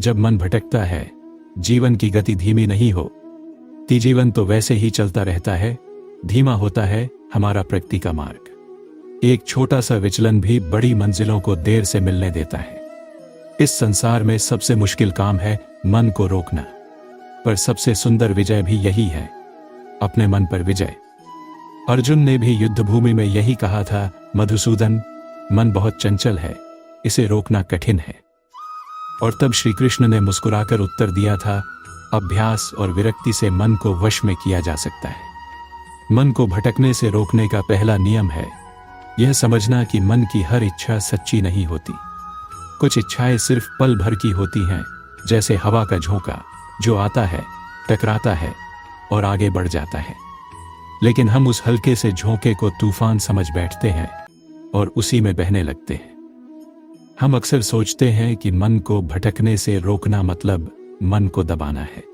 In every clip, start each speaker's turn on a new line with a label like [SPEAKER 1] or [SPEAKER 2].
[SPEAKER 1] जब मन भटकता है, जीवन की गति धीमी नहीं होती, जीवन तो वैसे ही चलता रहता है। धीमा होता है हमारा प्रगति का मार्ग। एक छोटा सा विचलन भी बड़ी मंजिलों को देर से मिलने देता है। इस संसार में सबसे मुश्किल काम है मन को रोकना, पर सबसे सुंदर विजय भी यही है, अपने मन पर विजय। अर्जुन ने भी युद्ध भूमि में यही कहा था, मधुसूदन, मन बहुत चंचल है, इसे रोकना कठिन है। और तब श्री कृष्ण ने मुस्कुराकर उत्तर दिया था, अभ्यास और विरक्ति से मन को वश में किया जा सकता है। मन को भटकने से रोकने का पहला नियम है यह समझना कि मन की हर इच्छा सच्ची नहीं होती। कुछ इच्छाएं सिर्फ पल भर की होती हैं, जैसे हवा का झोंका जो आता है, टकराता है और आगे बढ़ जाता है। लेकिन हम उस हल्के से झोंके को तूफान समझ बैठते हैं और उसी में बहने लगते हैं। हम अक्सर सोचते हैं कि मन को भटकने से रोकना मतलब मन को दबाना है,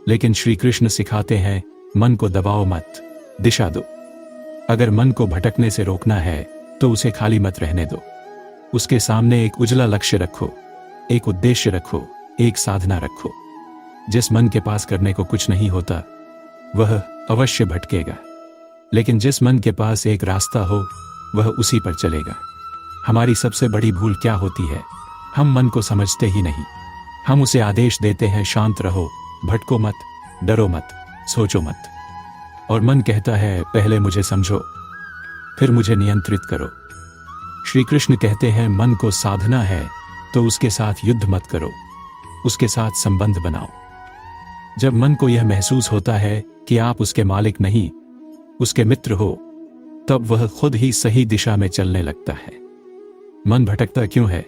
[SPEAKER 1] लेकिन श्री कृष्ण सिखाते हैं, मन को दबाओ मत, दिशा दो। अगर मन को भटकने से रोकना है तो उसे खाली मत रहने दो। उसके सामने एक उजला लक्ष्य रखो, एक उद्देश्य रखो, एक साधना रखो। जिस मन के पास करने को कुछ नहीं होता वह अवश्य भटकेगा, लेकिन जिस मन के पास एक रास्ता हो वह उसी पर चलेगा। हमारी सबसे बड़ी भूल क्या होती है, हम मन को समझते ही नहीं। हम उसे आदेश देते हैं, शांत रहो, भटको मत, डरो मत, सोचो मत। और मन कहता है, पहले मुझे समझो, फिर मुझे नियंत्रित करो। श्री कृष्ण कहते हैं, मन को साधना है तो उसके साथ युद्ध मत करो, उसके साथ संबंध बनाओ। जब मन को यह महसूस होता है कि आप उसके मालिक नहीं, उसके मित्र हो, तब वह खुद ही सही दिशा में चलने लगता है। मन भटकता क्यों है?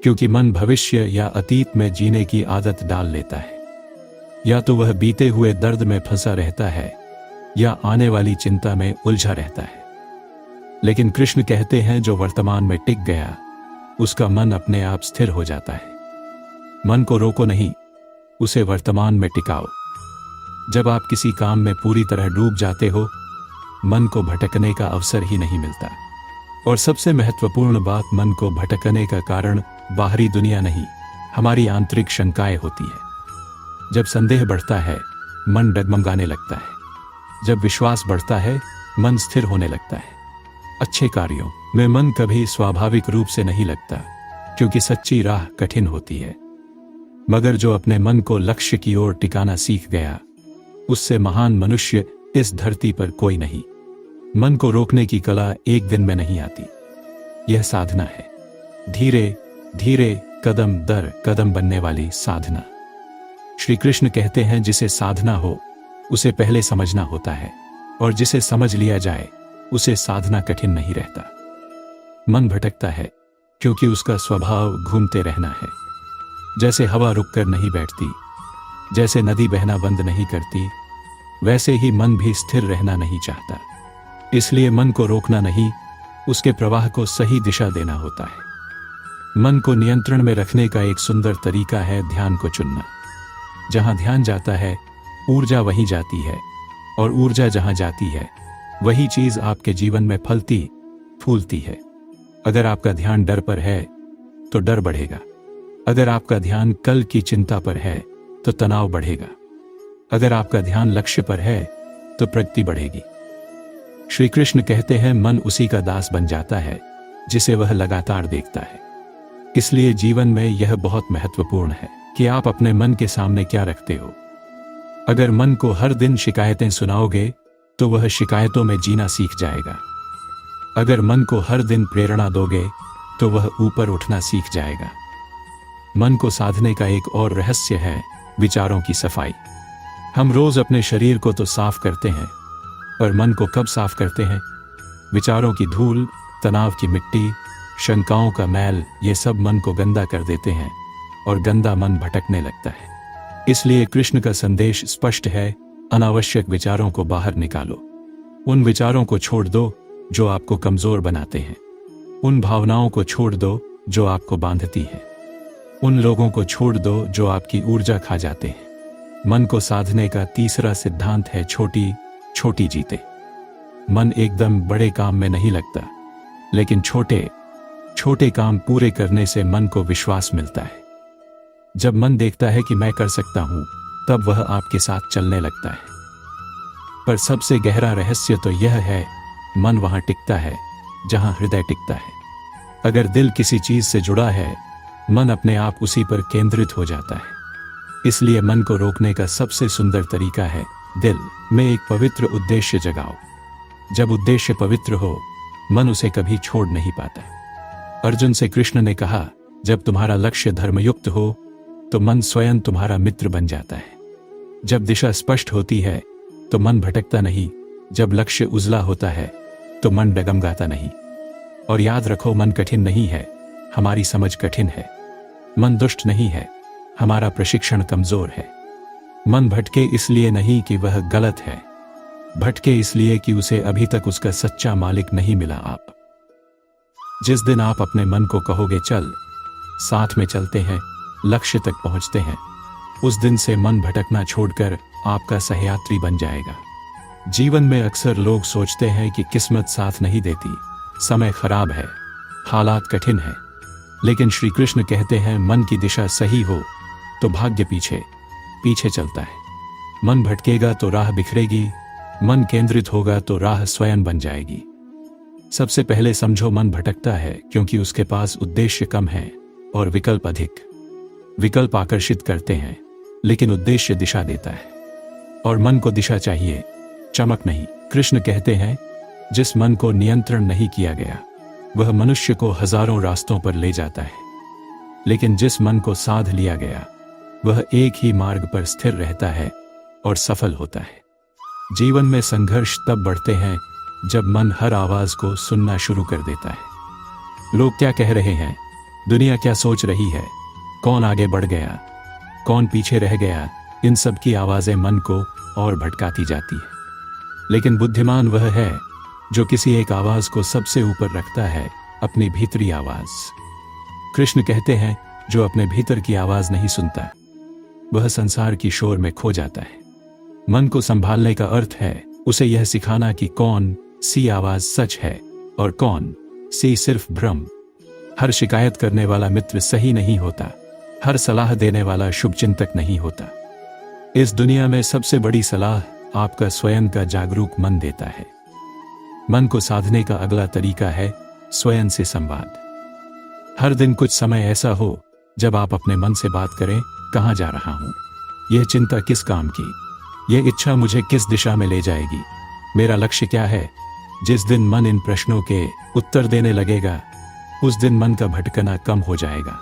[SPEAKER 1] क्योंकि मन भविष्य या अतीत में जीने की आदत डाल लेता है। या तो वह बीते हुए दर्द में फंसा रहता है या आने वाली चिंता में उलझा रहता है। लेकिन कृष्ण कहते हैं, जो वर्तमान में टिक गया उसका मन अपने आप स्थिर हो जाता है। मन को रोको नहीं, उसे वर्तमान में टिकाओ। जब आप किसी काम में पूरी तरह डूब जाते हो, मन को भटकने का अवसर ही नहीं मिलता। और सबसे महत्वपूर्ण बात, मन को भटकने का कारण बाहरी दुनिया नहीं, हमारी आंतरिक शंकाएं होती है। जब संदेह बढ़ता है, मन डगमगाने लगता है। जब विश्वास बढ़ता है, मन स्थिर होने लगता है। अच्छे कार्यों में मन कभी स्वाभाविक रूप से नहीं लगता, क्योंकि सच्ची राह कठिन होती है। मगर जो अपने मन को लक्ष्य की ओर टिकाना सीख गया, उससे महान मनुष्य इस धरती पर कोई नहीं। मन को रोकने की कला एक दिन में नहीं आती, यह साधना है, धीरे धीरे कदम दर कदम बनने वाली साधना। श्री कृष्ण कहते हैं, जिसे साधना हो उसे पहले समझना होता है, और जिसे समझ लिया जाए उसे साधना कठिन नहीं रहता। मन भटकता है क्योंकि उसका स्वभाव घूमते रहना है। जैसे हवा रुककर नहीं बैठती, जैसे नदी बहना बंद नहीं करती, वैसे ही मन भी स्थिर रहना नहीं चाहता। इसलिए मन को रोकना नहीं, उसके प्रवाह को सही दिशा देना होता है। मन को नियंत्रण में रखने का एक सुंदर तरीका है ध्यान को चुनना। जहां ध्यान जाता है, ऊर्जा वहीं जाती है, और ऊर्जा जहां जाती है, वही चीज आपके जीवन में फलती फूलती है। अगर आपका ध्यान डर पर है तो डर बढ़ेगा। अगर आपका ध्यान कल की चिंता पर है तो तनाव बढ़ेगा। अगर आपका ध्यान लक्ष्य पर है तो प्रगति बढ़ेगी। श्री कृष्ण कहते हैं, मन उसी का दास बन जाता है जिसे वह लगातार देखता है। इसलिए जीवन में यह बहुत महत्वपूर्ण है कि आप अपने मन के सामने क्या रखते हो। अगर मन को हर दिन शिकायतें सुनाओगे तो वह शिकायतों में जीना सीख जाएगा। अगर मन को हर दिन प्रेरणा दोगे तो वह ऊपर उठना सीख जाएगा। मन को साधने का एक और रहस्य है विचारों की सफाई। हम रोज अपने शरीर को तो साफ करते हैं, पर मन को कब साफ करते हैं? विचारों की धूल, तनाव की मिट्टी, शंकाओं का मैल, ये सब मन को गंदा कर देते हैं और गंदा मन भटकने लगता है। इसलिए कृष्ण का संदेश स्पष्ट है, अनावश्यक विचारों को बाहर निकालो। उन विचारों को छोड़ दो जो आपको कमजोर बनाते हैं। उन भावनाओं को छोड़ दो जो आपको बांधती हैं। उन लोगों को छोड़ दो जो आपकी ऊर्जा खा जाते हैं। मन को साधने का तीसरा सिद्धांत है छोटी छोटी जीतें। मन एकदम बड़े काम में नहीं लगता, लेकिन छोटे छोटे काम पूरे करने से मन को विश्वास मिलता है। जब मन देखता है कि मैं कर सकता हूं, तब वह आपके साथ चलने लगता है। पर सबसे गहरा रहस्य तो यह है, मन वहां टिकता है जहां हृदय टिकता है। अगर दिल किसी चीज से जुड़ा है, मन अपने आप उसी पर केंद्रित हो जाता है। इसलिए मन को रोकने का सबसे सुंदर तरीका है दिल में एक पवित्र उद्देश्य जगाओ। जब उद्देश्य पवित्र हो, मन उसे कभी छोड़ नहीं पाता। अर्जुन से कृष्ण ने कहा, जब तुम्हारा लक्ष्य धर्मयुक्त हो तो मन स्वयं तुम्हारा मित्र बन जाता है। जब दिशा स्पष्ट होती है तो मन भटकता नहीं। जब लक्ष्य उजला होता है तो मन डगमगाता नहीं। और याद रखो, मन कठिन नहीं है, हमारी समझ कठिन है। मन दुष्ट नहीं है, हमारा प्रशिक्षण कमजोर है। मन भटके इसलिए नहीं कि वह गलत है, भटके इसलिए कि उसे अभी तक उसका सच्चा मालिक नहीं मिला। आप जिस दिन आप अपने मन को कहोगे चल, साथ में चलते हैं, लक्ष्य तक पहुंचते हैं, उस दिन से मन भटकना छोड़कर आपका सहयात्री बन जाएगा। जीवन में अक्सर लोग सोचते हैं कि किस्मत साथ नहीं देती, समय खराब है, हालात कठिन है। लेकिन श्री कृष्ण कहते हैं, मन की दिशा सही हो तो भाग्य पीछे पीछे चलता है। मन भटकेगा तो राह बिखरेगी, मन केंद्रित होगा तो राह स्वयं बन जाएगी। सबसे पहले समझो, मन भटकता है क्योंकि उसके पास उद्देश्य कम है और विकल्प अधिक। विकल्प आकर्षित करते हैं, लेकिन उद्देश्य दिशा देता है। और मन को दिशा चाहिए, चमक नहीं। कृष्ण कहते हैं, जिस मन को नियंत्रण नहीं किया गया वह मनुष्य को हजारों रास्तों पर ले जाता है, लेकिन जिस मन को साध लिया गया वह एक ही मार्ग पर स्थिर रहता है और सफल होता है। जीवन में संघर्ष तब बढ़ते हैं जब मन हर आवाज को सुनना शुरू कर देता है। लोग क्या कह रहे हैं, दुनिया क्या सोच रही है, कौन आगे बढ़ गया, कौन पीछे रह गया, इन सब की आवाजें मन को और भटकाती जाती है। लेकिन बुद्धिमान वह है जो किसी एक आवाज को सबसे ऊपर रखता है, अपनी भीतरी आवाज। कृष्ण कहते हैं, जो अपने भीतर की आवाज नहीं सुनता वह संसार की शोर में खो जाता है। मन को संभालने का अर्थ है उसे यह सिखाना कि कौन सी आवाज सच है और कौन सी सिर्फ भ्रम। हर शिकायत करने वाला मित्र सही नहीं होता, हर सलाह देने वाला शुभचिंतक नहीं होता। इस दुनिया में सबसे बड़ी सलाह आपका स्वयं का जागरूक मन देता है। मन को साधने का अगला तरीका है स्वयं से संवाद। हर दिन कुछ समय ऐसा हो जब आप अपने मन से बात करें, कहां जा रहा हूं, यह चिंता किस काम की, यह इच्छा मुझे किस दिशा में ले जाएगी, मेरा लक्ष्य क्या है। जिस दिन मन इन प्रश्नों के उत्तर देने लगेगा, उस दिन मन का भटकना कम हो जाएगा।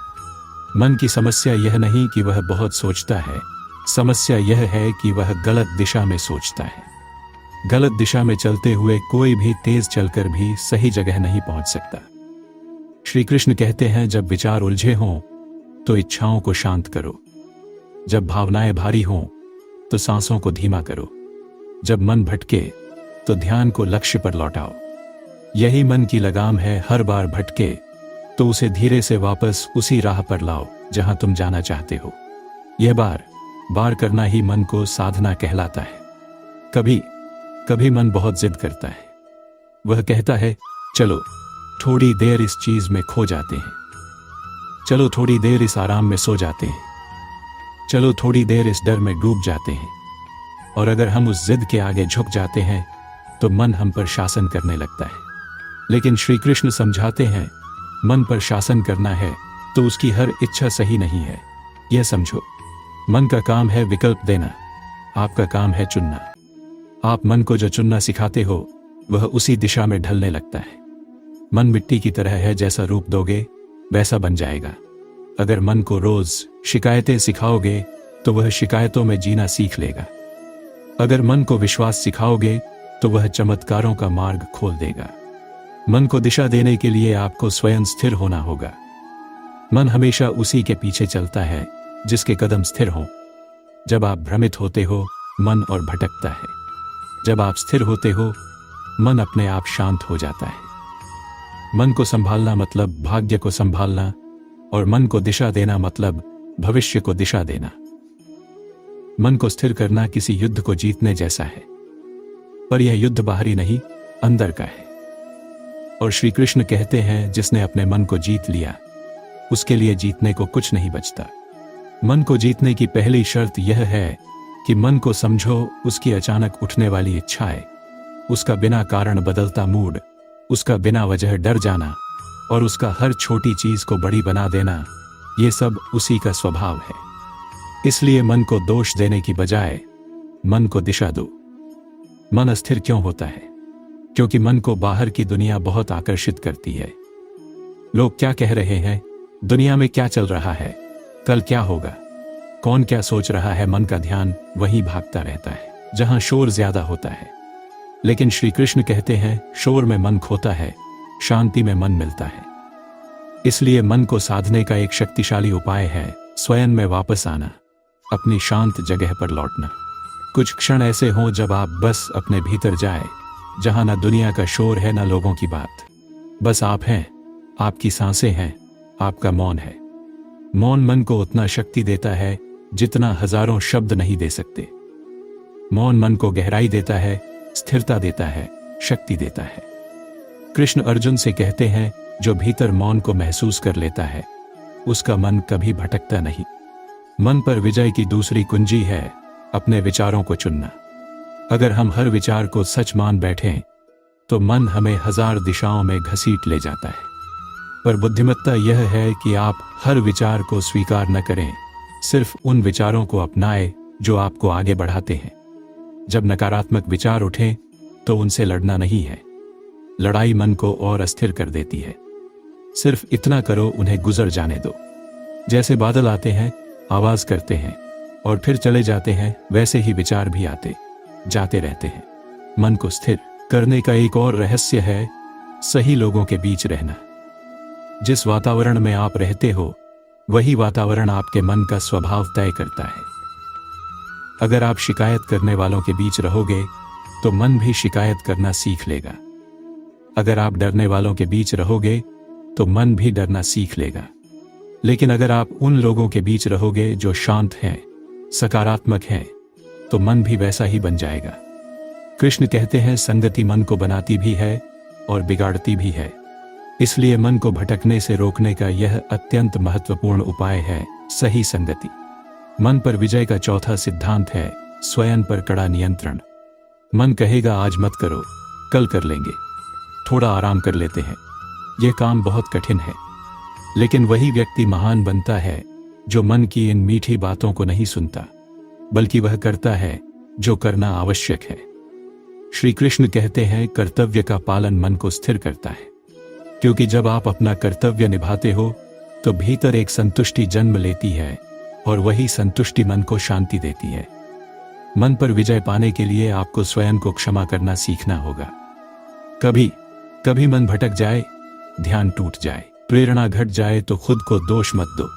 [SPEAKER 1] मन की समस्या यह नहीं कि वह बहुत सोचता है, समस्या यह है कि वह गलत दिशा में सोचता है। गलत दिशा में चलते हुए कोई भी तेज चलकर भी सही जगह नहीं पहुंच सकता। श्री कृष्ण कहते हैं, जब विचार उलझे हों तो इच्छाओं को शांत करो, जब भावनाएं भारी हों तो सांसों को धीमा करो, जब मन भटके तो ध्यान को लक्ष्य पर लौटाओ। यही मन की लगाम है, हर बार भटके तो उसे धीरे से वापस उसी राह पर लाओ जहां तुम जाना चाहते हो। यह बार बार करना ही मन को साधना कहलाता है। कभी कभी मन बहुत जिद करता है, वह कहता है, चलो थोड़ी देर इस चीज में खो जाते हैं, चलो थोड़ी देर इस आराम में सो जाते हैं, चलो थोड़ी देर इस डर में डूब जाते हैं। और अगर हम उस जिद के आगे झुक जाते हैं तो मन हम पर शासन करने लगता है। लेकिन श्री कृष्ण समझाते हैं, मन पर शासन करना है तो उसकी हर इच्छा सही नहीं है। यह समझो, मन का काम है विकल्प देना, आपका काम है चुनना। आप मन को जो चुनना सिखाते हो वह उसी दिशा में ढलने लगता है। मन मिट्टी की तरह है, जैसा रूप दोगे वैसा बन जाएगा। अगर मन को रोज शिकायतें सिखाओगे तो वह शिकायतों में जीना सीख लेगा। अगर मन को विश्वास सिखाओगे तो वह चमत्कारों का मार्ग खोल देगा। मन को दिशा देने के लिए आपको स्वयं स्थिर होना होगा। मन हमेशा उसी के पीछे चलता है जिसके कदम स्थिर हों। जब आप भ्रमित होते हो, मन और भटकता है। जब आप स्थिर होते हो, मन अपने आप शांत हो जाता है। मन को संभालना मतलब भाग्य को संभालना, और मन को दिशा देना मतलब भविष्य को दिशा देना। मन को स्थिर करना किसी युद्ध को जीतने जैसा है, पर यह युद्ध बाहरी नहीं, अंदर का है। और श्री कृष्ण कहते हैं, जिसने अपने मन को जीत लिया उसके लिए जीतने को कुछ नहीं बचता। मन को जीतने की पहली शर्त यह है कि मन को समझो, उसकी अचानक उठने वाली इच्छाएं, उसका बिना कारण बदलता मूड, उसका बिना वजह डर जाना और उसका हर छोटी चीज को बड़ी बना देना, ये सब उसी का स्वभाव है। इसलिए मन को दोष देने की बजाय मन को दिशा दो। मन अस्थिर क्यों होता है? क्योंकि मन को बाहर की दुनिया बहुत आकर्षित करती है। लोग क्या कह रहे हैं, दुनिया में क्या चल रहा है, कल क्या होगा, कौन क्या सोच रहा है, मन का ध्यान वहीं भागता रहता है जहां शोर ज्यादा होता है। लेकिन श्री कृष्ण कहते हैं, शोर में मन खोता है, शांति में मन मिलता है। इसलिए मन को साधने का एक शक्तिशाली उपाय है स्वयं में वापस आना, अपनी शांत जगह पर लौटना। कुछ क्षण ऐसे हों जब आप बस अपने भीतर जाए, जहां ना दुनिया का शोर है ना लोगों की बात, बस आप हैं, आपकी सांसें हैं, आपका मौन है। मौन मन को उतना शक्ति देता है जितना हजारों शब्द नहीं दे सकते। मौन मन को गहराई देता है, स्थिरता देता है, शक्ति देता है। कृष्ण अर्जुन से कहते हैं, जो भीतर मौन को महसूस कर लेता है उसका मन कभी भटकता नहीं। मन पर विजय की दूसरी कुंजी है अपने विचारों को चुनना। अगर हम हर विचार को सच मान बैठें तो मन हमें हजार दिशाओं में घसीट ले जाता है। पर बुद्धिमत्ता यह है कि आप हर विचार को स्वीकार न करें, सिर्फ उन विचारों को अपनाएं जो आपको आगे बढ़ाते हैं। जब नकारात्मक विचार उठें तो उनसे लड़ना नहीं है, लड़ाई मन को और अस्थिर कर देती है। सिर्फ इतना करो, उन्हें गुजर जाने दो। जैसे बादल आते हैं, आवाज करते हैं और फिर चले जाते हैं, वैसे ही विचार भी आते जाते रहते हैं। मन को स्थिर करने का एक और रहस्य है सही लोगों के बीच रहना। जिस वातावरण में आप रहते हो वही वातावरण आपके मन का स्वभाव तय करता है। अगर आप शिकायत करने वालों के बीच रहोगे तो मन भी शिकायत करना सीख लेगा। अगर आप डरने वालों के बीच रहोगे तो मन भी डरना सीख लेगा। लेकिन अगर आप उन लोगों के बीच रहोगे जो शांत हैं, सकारात्मक हैं, तो मन भी वैसा ही बन जाएगा। कृष्ण कहते हैं, संगति मन को बनाती भी है और बिगाड़ती भी है। इसलिए मन को भटकने से रोकने का यह अत्यंत महत्वपूर्ण उपाय है सही संगति। मन पर विजय का चौथा सिद्धांत है स्वयं पर कड़ा नियंत्रण। मन कहेगा, आज मत करो, कल कर लेंगे, थोड़ा आराम कर लेते हैं, यह काम बहुत कठिन है। लेकिन वही व्यक्ति महान बनता है जो मन की इन मीठी बातों को नहीं सुनता, बल्कि वह करता है जो करना आवश्यक है। श्री कृष्ण कहते हैं, कर्तव्य का पालन मन को स्थिर करता है, क्योंकि जब आप अपना कर्तव्य निभाते हो तो भीतर एक संतुष्टि जन्म लेती है और वही संतुष्टि मन को शांति देती है। मन पर विजय पाने के लिए आपको स्वयं को क्षमा करना सीखना होगा। कभी कभी मन भटक जाए, ध्यान टूट जाए, प्रेरणा घट जाए तो खुद को दोष मत दो।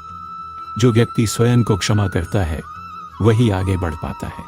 [SPEAKER 1] जो व्यक्ति स्वयं को क्षमा करता है वही आगे बढ़ पाता है।